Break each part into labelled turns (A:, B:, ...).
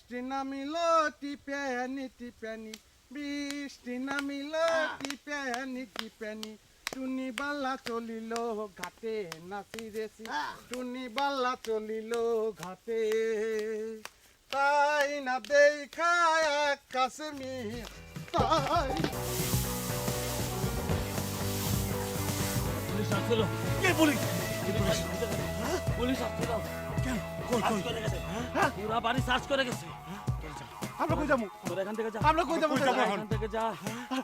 A: বৃষ্টি নামিলো টিপ্যানি টিপ্যানি, বৃষ্টি নামিলো টিপ্যানি টিপ্যানি, টুনি বাল্লা চলিল ঘাটে নাচি রেছি, টুনি বাল্লা চলিল ঘাটে, তাই না দেখায় আকাশ মিয়া, তাই
B: পুলিশ আসছিল। কে পুলিশ? পুলিশ আসছিল।
A: কেন কই
B: সার্চ করে গেছে। পুরা বাড়ি সার্চ করে গেছে।
A: আমরা কই যাবো?
B: তোরা এখান থেকে যা।
A: আমরা কই যাবো?
B: এখান থেকে যা।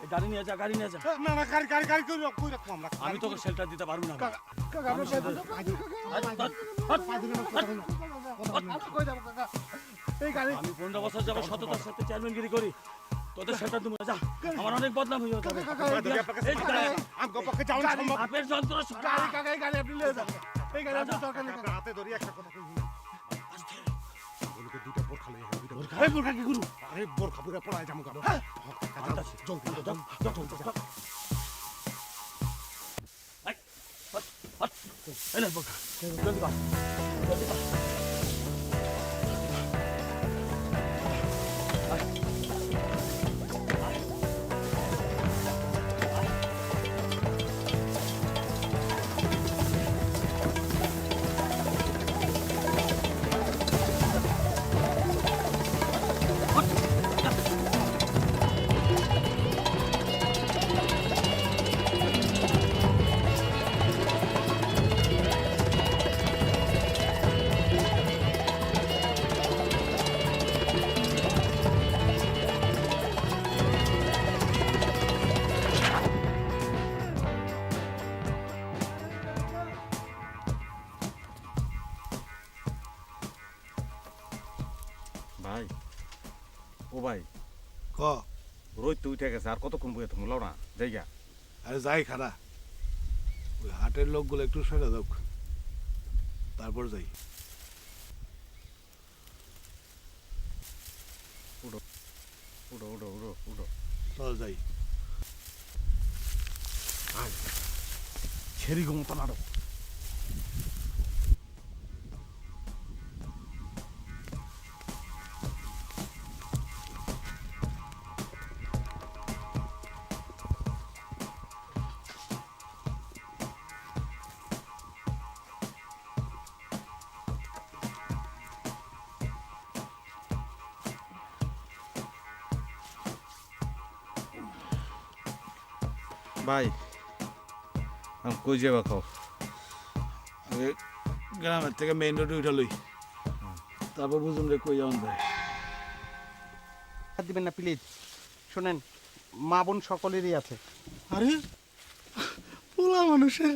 B: এই গাড়ি নিয়ে যা, গাড়ি নিয়ে যা।
A: না না গাড়ি গাড়ি গাড়ি কই রাখবো আমরা?
B: আমি তোকে শেল্টার দিতে পারবো না।
A: কাকা কাকা আমরা কই যাবো? কই যাবো কাকা? এই গাড়ি
B: আমি 15 বছর যাবো সততার সাথে চেয়ারম্যানগিরি করি। তোদের শেল্টার দেবো না, যা। আমার অনেক বদনাম হয়ে যাবে। এই গাড়ি,
A: আমগো পক্ষে যাওয়া সম্ভব।
B: আপের যন্ত্র
A: গাড়ি কাকা এই গাড়ি আপনি নিয়ে যান। এই গাড়ি আপনি দরকার নেই কাকা। হাতে ধরি একটা কথা কই। বলকে দুইটা বোরখা লইয়া দুইটা বোরখা। এই বোরখা কি করু? আরে বোরখা পুরো পড়ায় যামু কাকা। জলদি জলদি।
B: এই নে বোকা। জলদি কর। জলদি কর।
C: ভাই ও ভাই
D: ক
C: রোদ তো উঠে গেছে, আর কতক্ষণ বইয়ে তুমি লও না জায়গা।
D: আরে যাই খারা ওই হাটের লোকগুলো একটু সরে দাও, তারপর যাই।
C: উঠো উঠো উঠো উঠো উঠো।
D: চল যাই।
C: ছেড়ি গো মতো নাড়ো। ভাই আমি কই যাবা খাও?
D: আগে গ্রামের থেকে মেইন রোডে উঠে লই, তারপর বুঝুন রে কই যাওয়ান যায়।
A: হাত দিবেন না প্লিজ। শুনেন, মা বোন সকলেরই আছে।
D: আরে পোলা মানুষের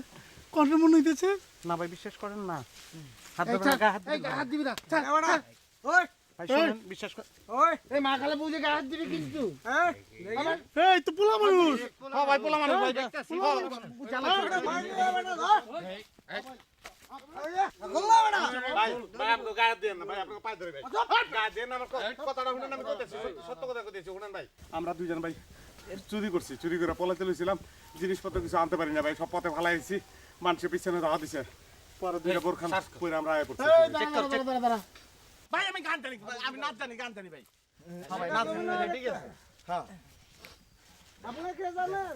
D: কণ্ঠ মনে হইতেছে।
A: না ভাই বিশ্বাস করেন না। হাত দিবেন না, হাত দিবি না।
E: ওই
A: ভাই শুনেন, বিশ্বাস করেন।
E: ওই এই মা খালে বুঝে গায়ে হাত দিবি কিন্তু
D: এই তো পোলা মানুষ।
A: হ্যাঁ ভাই পোলা মানুষ ভাই।
C: ভাই ভাই আপনি গায়ে দেন না ভাই, আপনাকে পায়ে ধরে ভাই। গায়ে দেন না, আমার কথাটা শুনেন, আমি কইতেছি সত্য কথা কইতেছি শুনেন ভাই। আমরা দুইজন ভাই চুরি করছি, চুরি করে পলাতে লইছিলাম, জিনিসপত্র কিছু আনতে পারি না ভাই, সব পথে ফালাইছি, মানুষের পিছনে দাওয়া দিছে, পরে দুইটা বোরখান পরে আমরা আয় পড়ছি।
A: ভাই আমি গান জানি, আমি নাচ জানি, গান জানি ভাই। হ্যাঁ ভাই নাচ জানি, ঠিক আছে। হ্যাঁ
E: আপনি কে জানেন?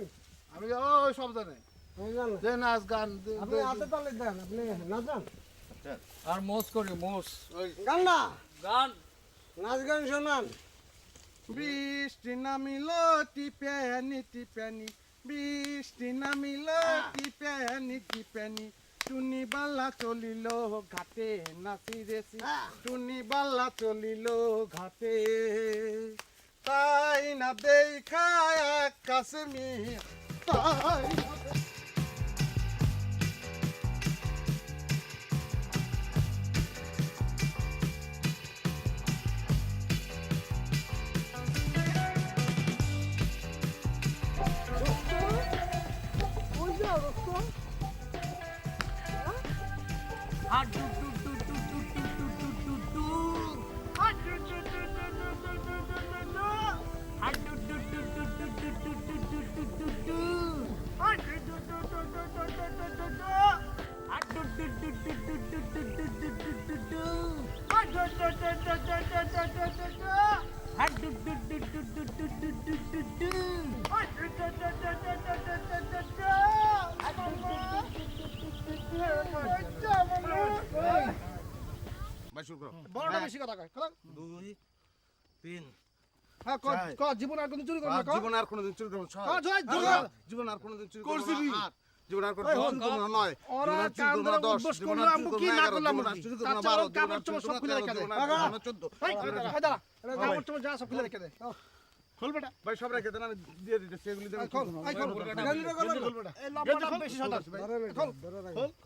D: আমি ওই সব জানে
E: আমি জানি
D: যে নাচ গান
E: আপনি হাতে তালে দেন, আপনি না জান
B: আর মোস করি মোস।
E: গান না
B: গান
E: নাচ গান শোনান।
A: বৃষ্টি নামিলো টিপ্যানি টিপ্যানি, বৃষ্টি নামিলো টিপ্যানি টিপ্যানি, টুনি বাল্লা চলিল ঘাটে নাচি রেছি, টুনি বাল্লা চলিল ঘাটে, তাই না দেখায় আকাশ মিয়া, তাই
E: ওই যাও দোস্ত।
B: হাট ডু ডু ডু ডু ডু ডু ডু ডু ডু। হাট ডু ডু ডু ডু ডু ডু ডু ডু ডু ডু। হাট ডু ডু ডু ডু ডু ডু ডু ডু ডু ডু ডু ডু। হাট ডু ডু খোলেন।
A: 2 3
B: হ্যাঁ ক জীবন আর কোন চুরি করবে না ক
A: জীবন আর কোনোদিন চুরি করব না জীবন আর কোনোদিন চুরি করব
C: করছিলি?
A: না জীবন আর কোনোদিন চুরি করব না 9
B: ওরা কান ধরে উদ্বোস করলো আমু কি না করলাম কাপড় চোপড় সব খুলে রেখে দে
A: 14
B: এই দাঁড়া কাপড় চোপড় যা সব খুলে রেখে দে খোল বেটা
A: ভাই সব রেখে দেন আমি দিয়ে দিতেছি এগুলি দেন
B: খোল এই খোল এই লম্বাটা বেশি সদাস ভাই খোল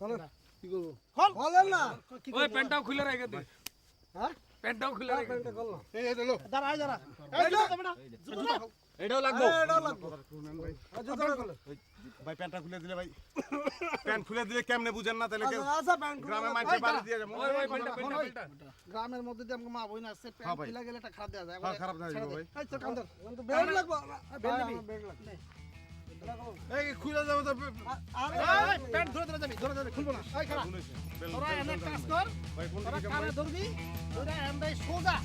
E: খোলেন কি করবো
B: খোল
E: খোলেন না
F: ওই প্যান্টটাও খুলে রেখে দে
E: হ্যাঁ
F: প্যান্টটাও খুলে রেখে দে
E: প্যান্টটা খোলো
B: এই লো দাঁড়া এই দাঁড়া এই বেটা জুতো খোল
F: এটাও লাগবে
E: এটা লাগবে জুতো খোলো
C: ভাই প্যান্টটা খুলে দিলে ভাই প্যান্ট খুলে দিলে কেমনে বুঝেন না তাহলে কেউ
E: আচ্ছা প্যান্ট
C: গ্রামে মাইছে বাড়ি দিয়ে যাবো
F: ওই ওই প্যান্টটা
B: গ্রামের মধ্যে দিয়ে আমাকে মা বই না আছে
C: হ্যাঁ ভাই।
B: পিলা গেলে এটা খারাপ দেয়া যায়
C: হ্যাঁ, খারাপ দেয়া যাবে ভাই।
B: এই চল কান্দর
E: কিন্তু বেড লাগবে
B: বেড নিবি?
E: বেড লাগবে
C: এই খুলে যাবো তো
B: এই প্যান্ট ধরে যাবি খুলবো না এই খারাপ তোরা এনে কাজ কর
C: ভাই কোন
B: তোরা
C: দিকে
B: কানে ধরবি তোরা এন্ডাই সোজা